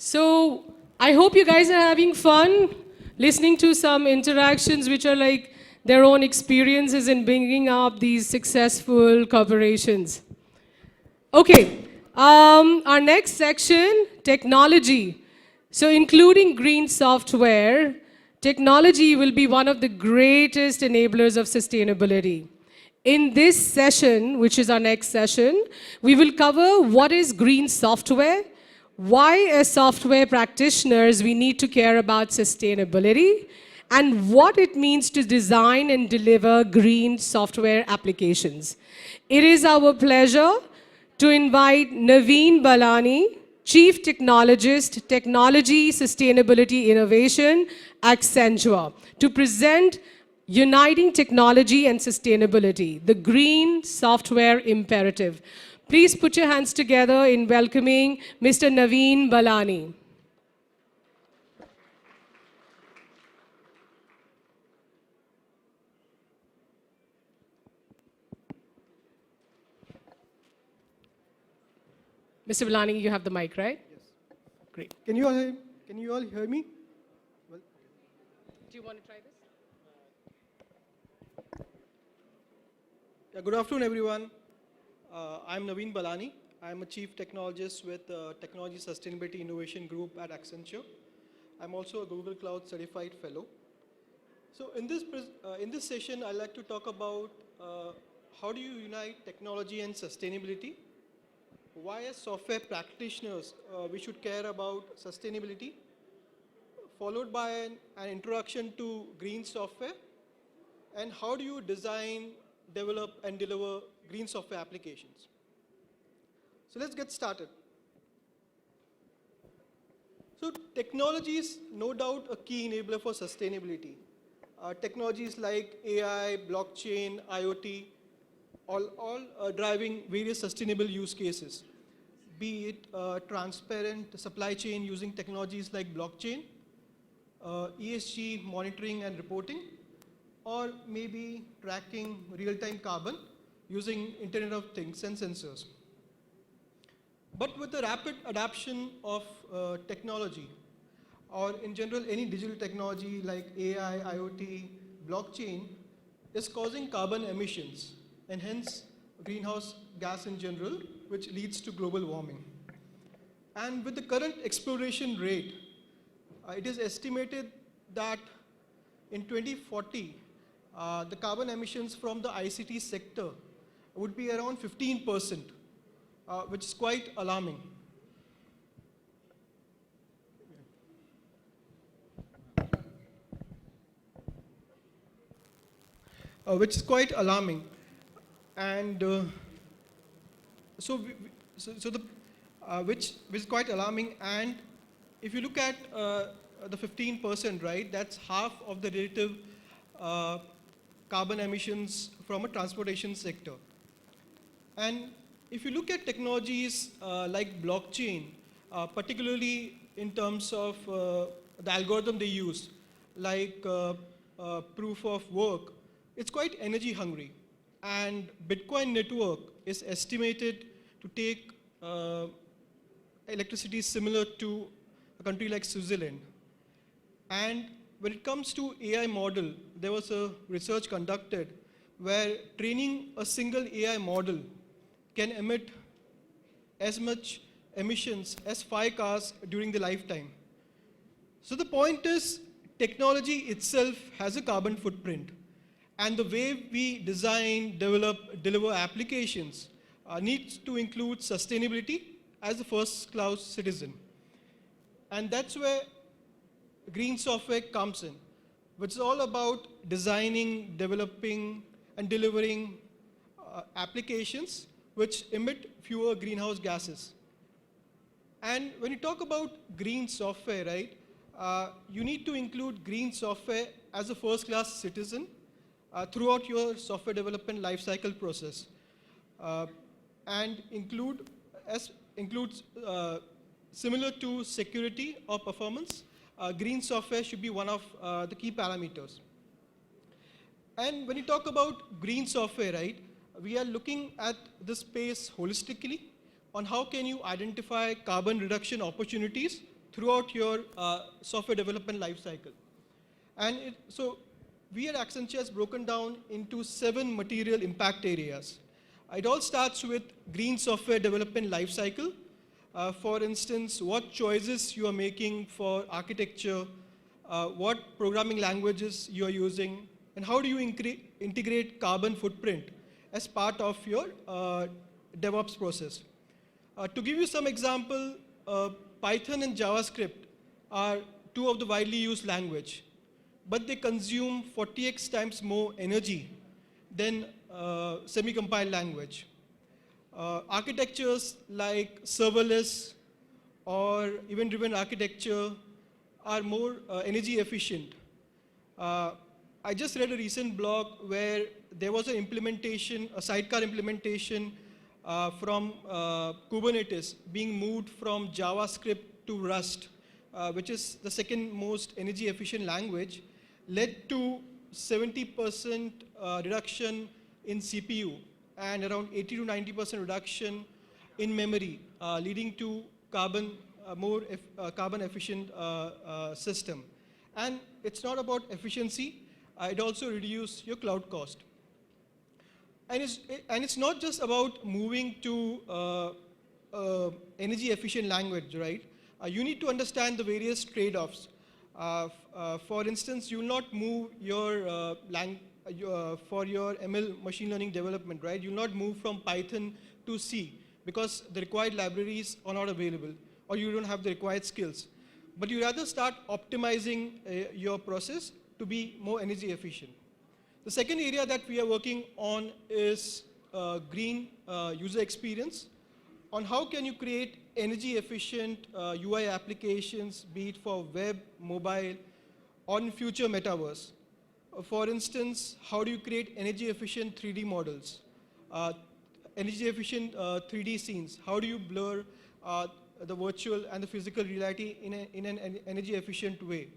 So I hope you guys are having fun listening to some interactions which are like their own experiences in bringing up these successful corporations. Okay, our next section, technology. So including green software, technology will be one of the greatest enablers of sustainability. In this session, which is our next session, we will cover what is green software, why as software practitioners we need to care about sustainability, and what it means to design and deliver green software applications. It is our pleasure to invite Navveen Balani, Chief Technologist, Technology, Sustainability, Innovation, Accenture, to present Uniting Technology and Sustainability, the Green Software Imperative. Please put your hands together in welcoming Mr. Navveen Balani. Mr. Balani, you have the mic, right? Yes. Great. Can you all hear me? Well, Do you want to try this? yeah, good afternoon, everyone. I'm Navveen Balani. I'm a Chief Technologist with Technology Sustainability Innovation Group at Accenture. I'm also a Google Cloud Certified Fellow. So in this session, I'd like to talk about how do you unite technology and sustainability, why as software practitioners we should care about sustainability, followed by an introduction to green software, and how do you design, develop, and deliver green software applications. So let's get started. So technology is no doubt a key enabler for sustainability. Technologies like AI, blockchain, IoT, all driving various sustainable use cases, be it transparent supply chain using technologies like blockchain, ESG monitoring and reporting, or maybe tracking real-time carbon using Internet of Things and sensors. But with the rapid adoption of technology, or in general any digital technology like AI, IoT, blockchain, is causing carbon emissions and hence greenhouse gas in general, which leads to global warming. And with the current exploration rate, it is estimated that in 2040, the carbon emissions from the ICT sector would be around 15%, which is quite alarming. Which is quite alarming. And which is quite alarming. And if you look at the 15%, right, that's half of the relative carbon emissions from a transportation sector. And if you look at technologies like blockchain, particularly in terms of the algorithm they use, like proof of work, it's quite energy hungry. And Bitcoin network is estimated to take electricity similar to a country like Switzerland. And when it comes to AI model, there was a research conducted where training a single AI model can emit as much emissions as 5 cars during the lifetime. So the point is, technology itself has a carbon footprint. And the way we design, develop, deliver applications needs to include sustainability as a first-class citizen. And that's where green software comes in, which is all about designing, developing, and delivering applications which emit fewer greenhouse gases. And when you talk about green software, right, you need to include green software as a first-class citizen throughout your software development lifecycle process, and includes similar to security or performance. Green software should be one of the key parameters. And when you talk about green software, right, we are looking at this space holistically on how can you identify carbon reduction opportunities throughout your software development lifecycle. And so we at Accenture has broken down into 7 material impact areas. It all starts with green software development lifecycle. For instance, what choices you are making for architecture, what programming languages you are using, and how do you integrate carbon footprint as part of your DevOps process. To give you some example, Python and JavaScript are 2 of the widely used language, but they consume 40x times more energy than semi-compiled language. Architectures like serverless or event-driven architecture are more energy efficient. I just read a recent blog where there was an implementation, a sidecar implementation from Kubernetes being moved from JavaScript to Rust, which is the second most energy efficient language, led to 70% reduction in CPU and around 80 to 90% reduction in memory, leading to more carbon efficient system. And it's not about efficiency, it also reduces your cloud cost. And it's not just about moving to energy efficient language, right? You need to understand the various trade-offs. For instance, you will not move your for your ML machine learning development, right? You will not move from Python to C because the required libraries are not available or you don't have the required skills. But you rather start optimizing your process to be more energy efficient. The second area that we are working on is green user experience, on how can you create energy efficient UI applications, be it for web, mobile, or in future metaverse. For instance, how do you create energy efficient 3D models, energy efficient 3D scenes? How do you blur the virtual and the physical reality in an energy efficient way?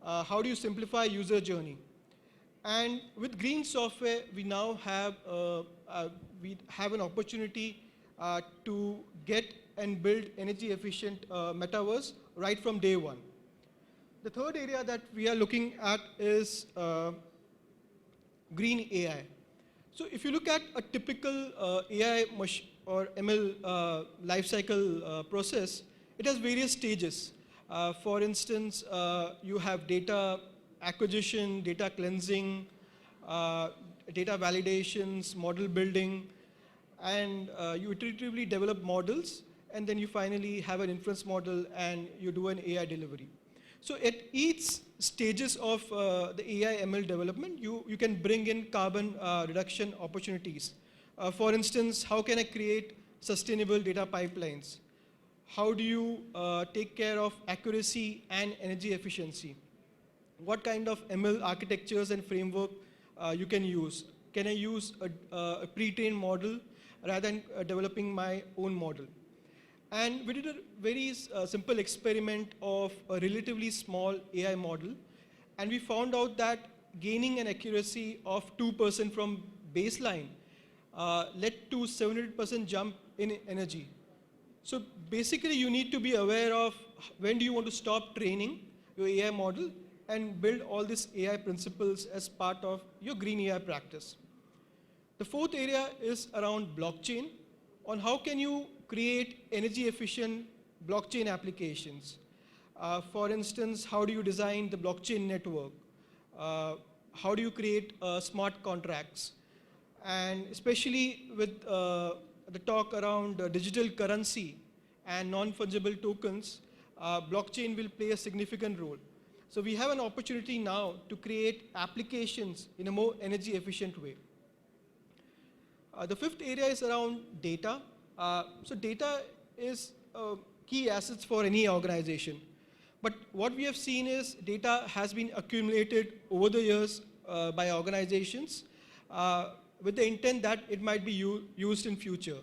How do you simplify user journey? And with green software, we now have an opportunity to get and build energy efficient metaverse right from day one. The third area that we are looking at is green AI. So if you look at a typical AI or ML lifecycle process, it has various stages. For instance, you have data acquisition, data cleansing, data validations, model building, and you iteratively develop models, and then you finally have an inference model and you do an AI delivery. So at each stages of the AI ML development, you can bring in carbon reduction opportunities. For instance, how can I create sustainable data pipelines? How do you take care of accuracy and energy efficiency? What kind of ML architectures and framework you can use? Can I use a pre-trained model rather than developing my own model? And we did a very simple experiment of a relatively small AI model, and we found out that gaining an accuracy of 2% from baseline led to 700% jump in energy. So basically, you need to be aware of when do you want to stop training your AI model and build all these AI principles as part of your green AI practice. The fourth area is around blockchain, on how can you create energy efficient blockchain applications. For instance, how do you design the blockchain network? How do you create smart contracts? And especially with the talk around digital currency and non-fungible tokens, blockchain will play a significant role. So we have an opportunity now to create applications in a more energy efficient way. The fifth area is around data. So data is key assets for any organization. But what we have seen is data has been accumulated over the years by organizations with the intent that it might be used in future.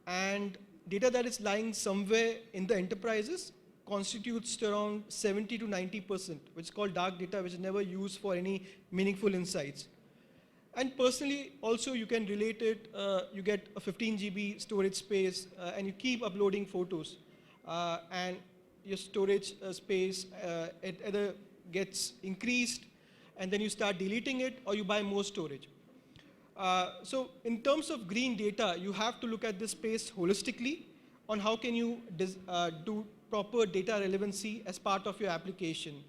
And data that is lying somewhere in the enterprises constitutes around 70 to 90%, which is called dark data, which is never used for any meaningful insights. And personally, also you can relate it, you get a 15 GB storage space and you keep uploading photos. And your storage space, it either gets increased and then you start deleting it, or you buy more storage. So in terms of green data, you have to look at this space holistically on how can you do proper data relevancy as part of your application.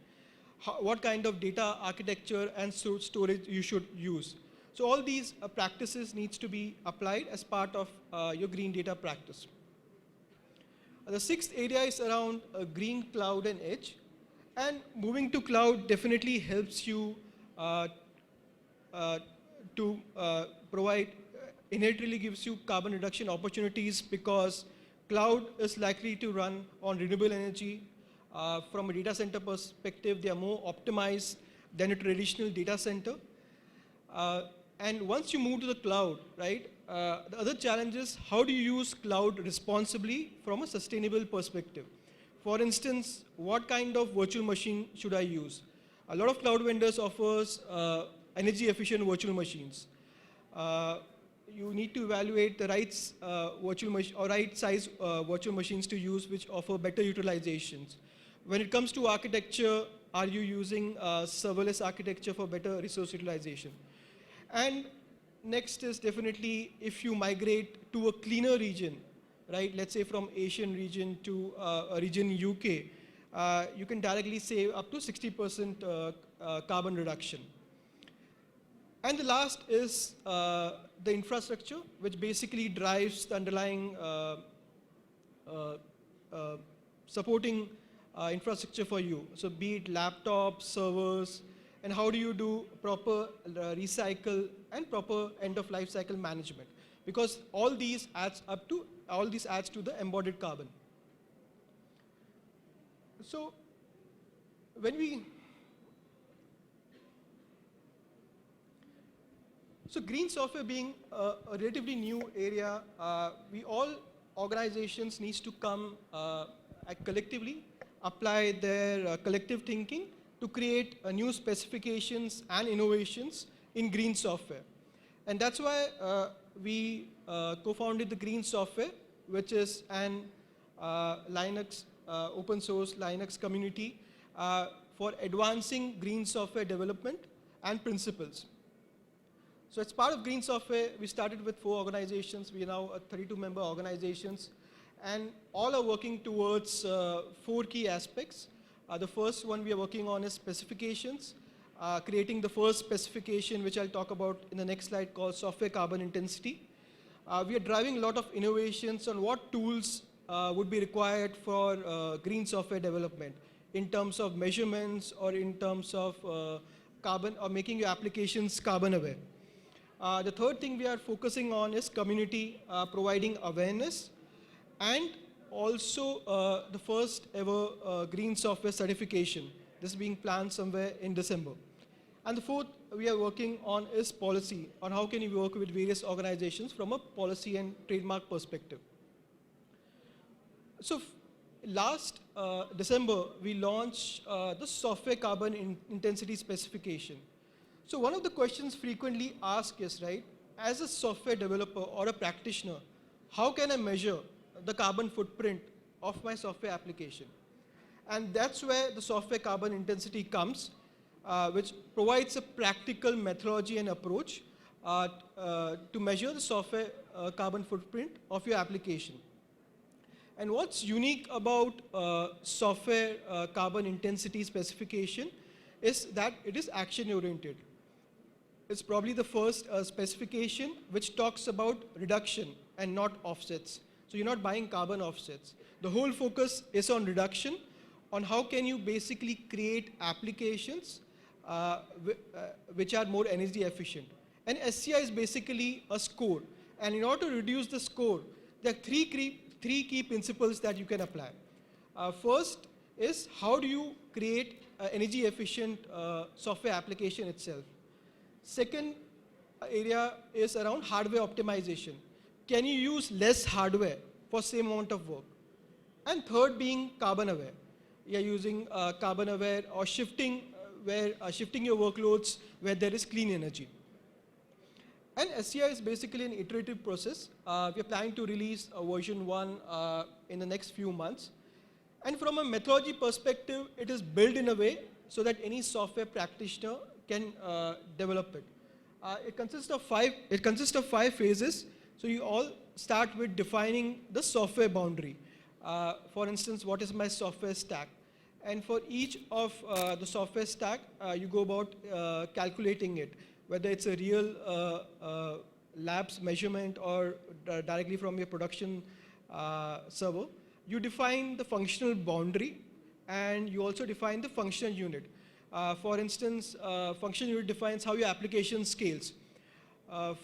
What kind of data architecture and storage you should use. So all these practices needs to be applied as part of your green data practice. The sixth area is around green cloud and edge. And moving to cloud definitely helps you to provide, inherently gives you carbon reduction opportunities, because cloud is likely to run on renewable energy. From a data center perspective, they are more optimized than a traditional data center. And once you move to the cloud, right, the other challenge is how do you use cloud responsibly from a sustainable perspective? For instance, what kind of virtual machine should I use? A lot of cloud vendors offers energy efficient virtual machines. You need to evaluate the right virtual machine or right size virtual machines to use, which offer better utilizations. When it comes to architecture, are you using serverless architecture for better resource utilization? And next is definitely if you migrate to a cleaner region, right? Let's say from Asian region to a region UK, you can directly save up to 60% carbon reduction. And the last is the infrastructure, which basically drives the underlying supporting infrastructure for you. So be it laptops, servers, and how do you do proper recycle and proper end of life cycle management? Because all these adds to the embodied carbon. So green software being a relatively new area, all organizations needs to come collectively, apply their collective thinking to create new specifications and innovations in green software. And that's why we co-founded the Green Software, which is an Linux, open source Linux community for advancing green software development and principles. So as part of Green Software, we started with 4 organizations. We are now a 32-member organizations, and all are working towards 4 key aspects. The first one we are working on is specifications, creating the first specification, which I'll talk about in the next slide, called software carbon intensity. We are driving a lot of innovations on what tools would be required for green software development in terms of measurements or in terms of carbon, or making your applications carbon aware. The third thing we are focusing on is community, providing awareness, and also the first ever green software certification. This is being planned somewhere in December. And the fourth we are working on is policy, on how can you work with various organizations from a policy and trademark perspective. So last December, we launched the software carbon intensity specification. So one of the questions frequently asked is, right, as a software developer or a practitioner, how can I measure the carbon footprint of my software application? And that's where the software carbon intensity comes, which provides a practical methodology and approach to measure the software carbon footprint of your application. And what's unique about software carbon intensity specification is that it is action oriented. It's probably the first specification which talks about reduction and not offsets. So you're not buying carbon offsets. The whole focus is on reduction, on how can you basically create applications which are more energy efficient. And SCI is basically a score. And in order to reduce the score, there are three key principles that you can apply. First is how do you create energy efficient software application itself. Second area is around hardware optimization. Can you use less hardware for same amount of work? And third being carbon aware. You're using carbon aware or shifting your workloads where there is clean energy. And SCI is basically an iterative process. We are planning to release a version 1 in the next few months. And from a methodology perspective, it is built in a way so that any software practitioner can develop it. It consists of five phases. So you all start with defining the software boundary. For instance, what is my software stack? And for each of the software stack, you go about calculating it, whether it's a real labs measurement or directly from your production server. You define the functional boundary, and you also define the functional unit. For instance, function unit defines how your application scales.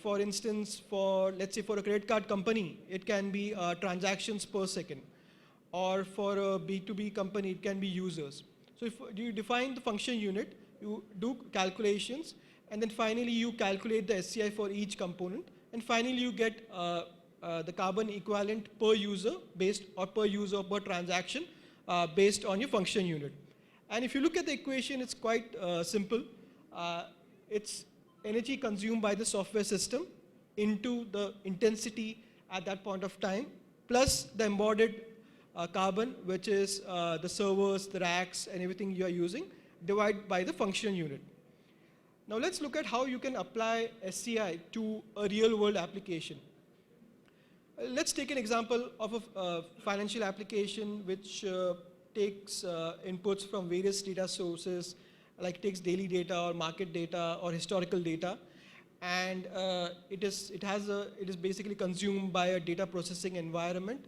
For instance, let's say for a credit card company, it can be transactions per second. Or for a B2B company, it can be users. So if you define the function unit, you do calculations, and then finally you calculate the SCI for each component, and finally you get the carbon equivalent per user per transaction based on your function unit. And if you look at the equation, it's quite simple. It's energy consumed by the software system into the intensity at that point of time, plus the embodied carbon, which is the servers, the racks, and everything you are using, divided by the function unit. Now let's look at how you can apply SCI to a real-world application. Let's take an example of a financial application which takes inputs from various data sources, like takes daily data or market data or historical data, and it is basically consumed by a data processing environment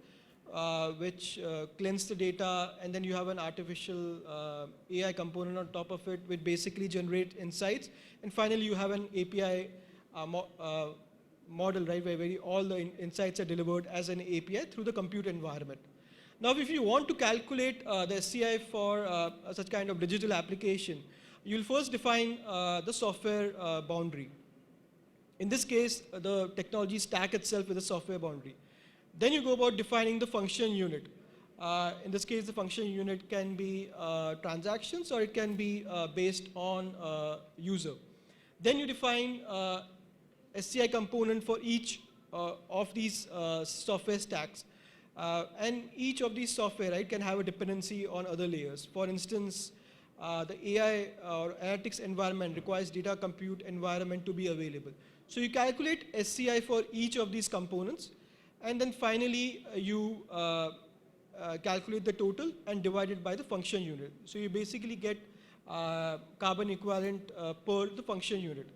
which cleans the data, and then you have an artificial AI component on top of it which basically generate insights, and finally you have an API model, right, where all the insights are delivered as an API through the compute environment. Now, if you want to calculate the SCI for such kind of digital application, you'll first define the software boundary. In this case, the technology stack itself is a software boundary. Then you go about defining the function unit. In this case, the function unit can be transactions, or it can be based on user. Then you define SCI component for each of these software stacks. And each of these software, right, can have a dependency on other layers. For instance, the AI or analytics environment requires data compute environment to be available. So you calculate SCI for each of these components, and then finally you calculate the total and divide it by the function unit. So you basically get carbon equivalent per the function unit.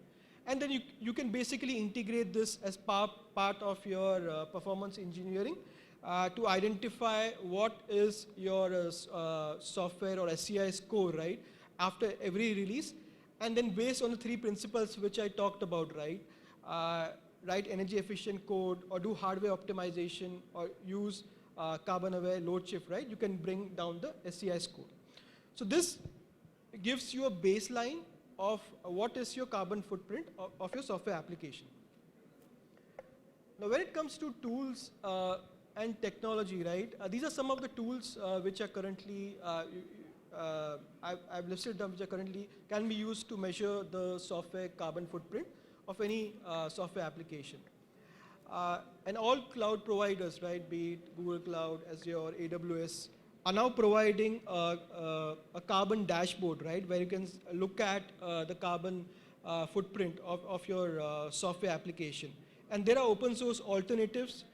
And then you can basically integrate this as part of your performance engineering to identify what is your software or SCI score, right, after every release. And then based on the three principles which I talked about, right, write energy efficient code, or do hardware optimization, or use carbon aware load shift, right, you can bring down the SCI score. So this gives you a baseline of what is your carbon footprint of your software application. Now when it comes to tools and technology, right, these are some of the tools which are currently, I've listed them, which are currently can be used to measure the software carbon footprint of any software application. And all cloud providers, right, be it Google Cloud, Azure, AWS, are now providing a carbon dashboard, right, where you can look at the carbon footprint of your software application. And there are open source alternatives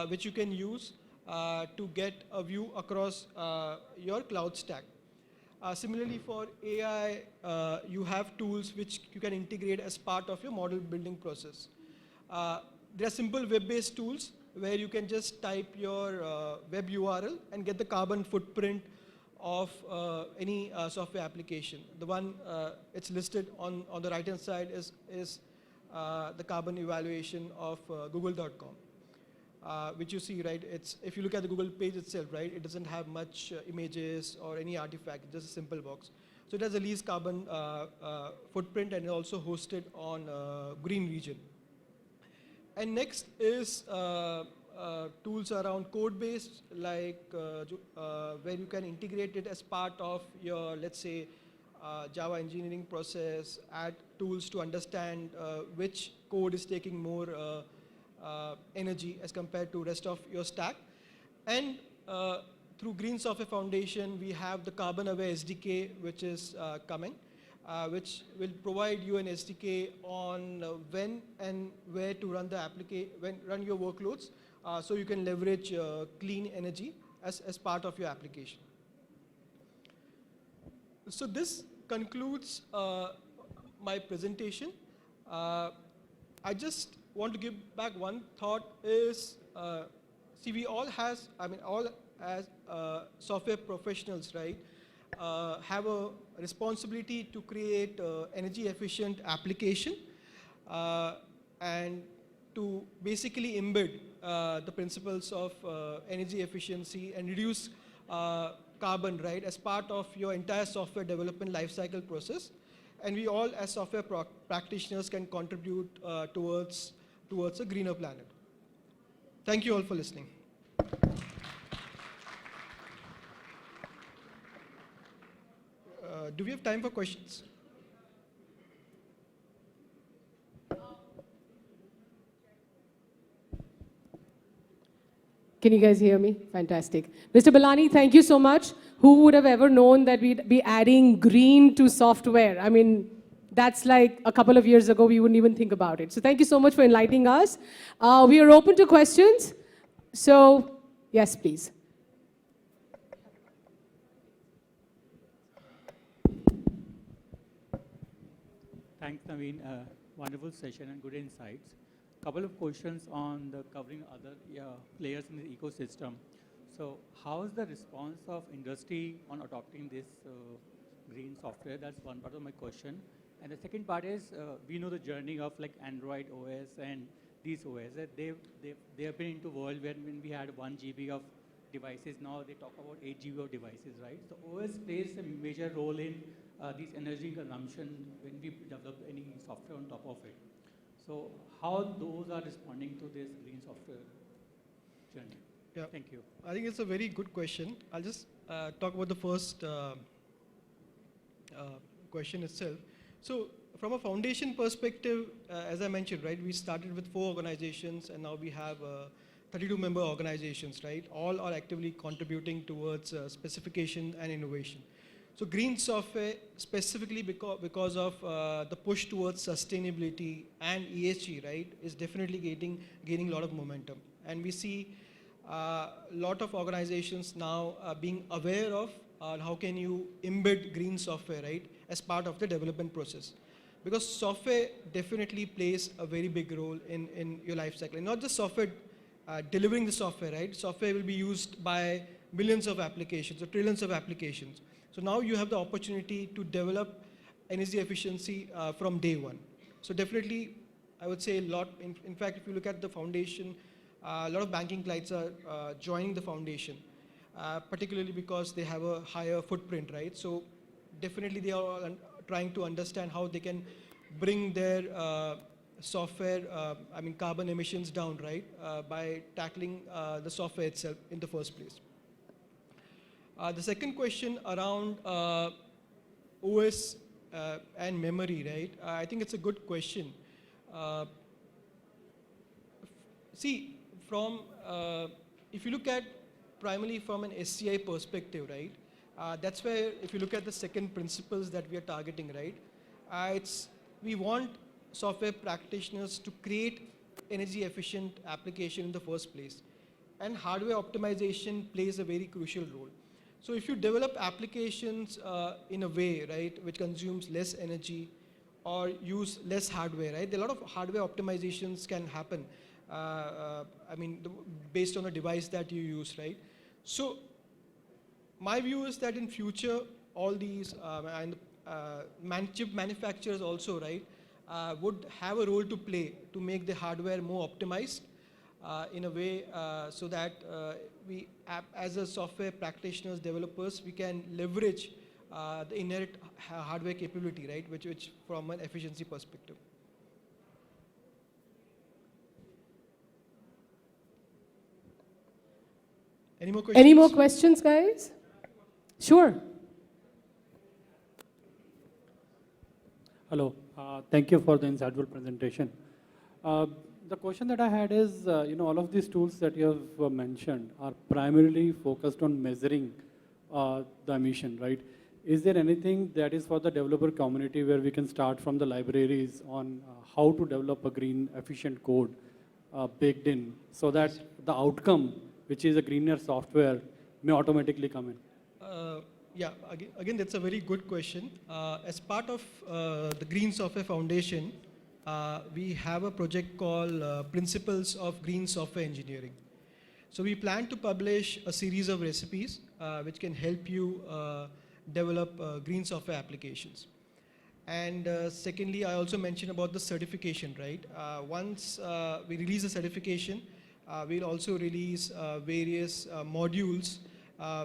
which you can use to get a view across your cloud stack. Similarly, for AI, you have tools which you can integrate as part of your model building process. There are simple web-based tools where you can just type your web URL and get the carbon footprint of any software application. The one it's listed on the right-hand side is the carbon evaluation of google.com, which you see, right, if you look at the Google page itself, right, it doesn't have much images or any artifact, just a simple box. So it has the least carbon footprint, and also hosted on Green Region. And next is tools around code base, like where you can integrate it as part of your, let's say, Java engineering process, add tools to understand which code is taking more energy as compared to rest of your stack. And through Green Software Foundation, we have the Carbon Aware SDK, which is coming, which will provide you an SDK on when and where to run the run your workloads, so you can leverage clean energy as part of your application. So this concludes my presentation. I just want to give back one thought is, see, we all as software professionals, right, have a responsibility to create energy efficient application and to basically embed the principles of energy efficiency and reduce carbon, right, as part of your entire software development lifecycle process. And we all as software practitioners can contribute towards a greener planet. Thank you all for listening. Do we have time for questions? Can you guys hear me? Fantastic. Mr. Balani, thank you so much. Who would have ever known that we'd be adding green to software? I mean, that's like a couple of years ago, we wouldn't even think about it. So thank you so much for enlightening us. We are open to questions. So, yes, please. Thanks, Navveen. Wonderful session and good insights. Couple of questions on the covering other players in the ecosystem. So how is the response of industry on adopting this green software? That's one part of my question. And the second part is, we know the journey of like Android OS and these OS. They have been into world where when we had 1 GB of devices, now they talk about 8 GB of devices, right? So OS plays a major role in this energy consumption when we develop any software on top of it. So how those are responding to this green software journey? Yeah. Thank you. I think it's a very good question. I'll just talk about the first question itself. So from a foundation perspective, as I mentioned, right, we started with 4 organizations and now we have 32 member organizations, right? All are actively contributing towards specification and innovation. So green software, specifically because of the push towards sustainability and ESG, right, is definitely gaining a lot of momentum. And we see a lot of organizations now being aware of how can you embed green software, right, as part of the development process. Because software definitely plays a very big role in your life cycle. And not just software, delivering the software, right? Software will be used by millions of applications or trillions of applications. So now you have the opportunity to develop energy efficiency from day one. So definitely, I would say a lot. In fact, if you look at the foundation, a lot of banking clients are joining the foundation, particularly because they have a higher footprint, right? So definitely they are trying to understand how they can bring their software, carbon emissions down, right? By tackling the software itself in the first place. The second question around OS and memory, right? I think it's a good question. See, from if you look at primarily from an SCI perspective, right? That's where if you look at the second principles that we are targeting, right? We want software practitioners to create energy efficient application in the first place. And hardware optimization plays a very crucial role. So if you develop applications in a way, right, which consumes less energy or use less hardware, right? A lot of hardware optimizations can happen, based on the device that you use, right? So my view is that in future, all these chip manufacturers also, right, would have a role to play to make the hardware more optimized in a way so that we, as a software practitioners, developers, we can leverage the inherent hardware capability, right, which from an efficiency perspective. Any more questions? Any more questions, guys? Sure. Hello. Thank you for the insightful presentation. The question that I had is, all of these tools that you have mentioned are primarily focused on measuring the emission, right? Is there anything that is for the developer community where we can start from the libraries on how to develop a green efficient code baked in so that the outcome, which is a greener software, may automatically come in? Yeah, again, that's a very good question. As part of the Green Software Foundation, we have a project called Principles of Green Software Engineering. So we plan to publish a series of recipes which can help you develop green software applications. And secondly, I also mentioned about the certification, right? Once we release a certification, we'll also release various modules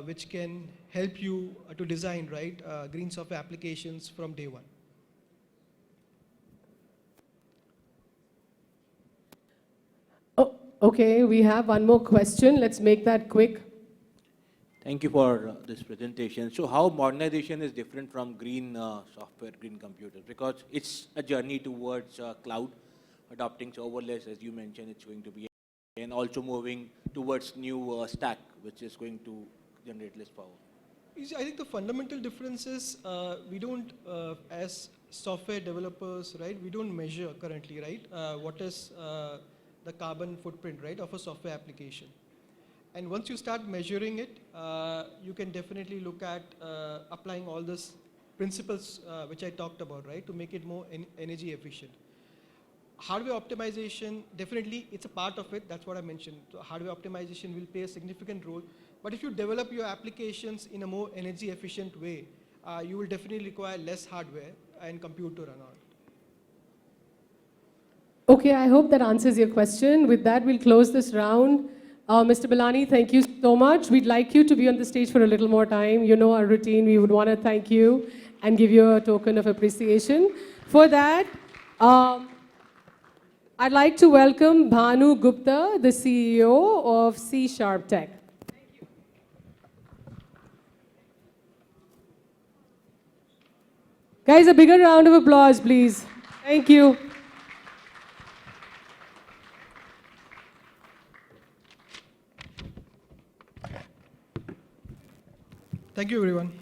which can help you to design, right, green software applications from day one. Oh, okay, we have one more question. Let's make that quick. Thank you for this presentation. So how modernization is different from green software, green computers? Because it's a journey towards cloud, adopting serverless, as you mentioned, it's going to be, and also moving towards new stack, which is going to generate less power. I think the fundamental difference is we don't, as software developers, right, we don't measure currently, right, what is the carbon footprint, right, of a software application. And once you start measuring it, you can definitely look at applying all these principles which I talked about, right, to make it more energy efficient. Hardware optimization, definitely it's a part of it, that's what I mentioned. So hardware optimization will play a significant role. But if you develop your applications in a more energy efficient way, you will definitely require less hardware and compute to run on it. Okay, I hope that answers your question. With that, we'll close this round. Mr. Balani, thank you so much. We'd like you to be on the stage for a little more time. You know our routine. We would want to thank you and give you a token of appreciation. For that, I'd like to welcome Bhanu Gupta, the CEO of C# Tech. Thank you. Guys, a bigger round of applause, please. Thank you. Thank you, everyone.